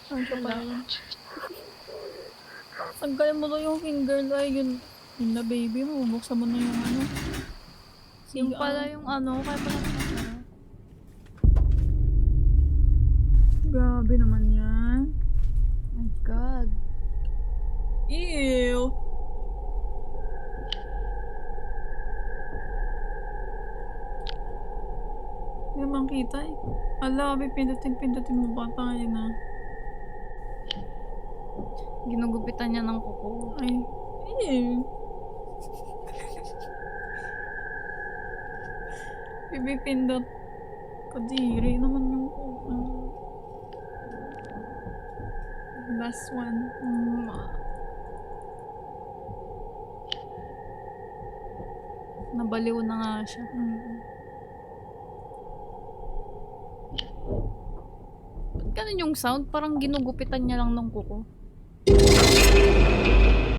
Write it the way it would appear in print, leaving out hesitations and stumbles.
Ano siya pala Wala. yun? Tanggalin mo daw yung finger ay yun na baby mo. Buksan mo na yung ano. Yung CR. pala yung ano, kaya pala masarap. Grabe naman yan. My God. Ew. Hindi naman kita eh. Ala, pindutin mo pa tayo na. Ginugupitan niya ng kuko. Ay. Ew. Pipindot. Kadiri naman yung last one. Nabaliw na nga siya. Ba't ganun yung sound? Parang ginugupitan niya lang ng kuko.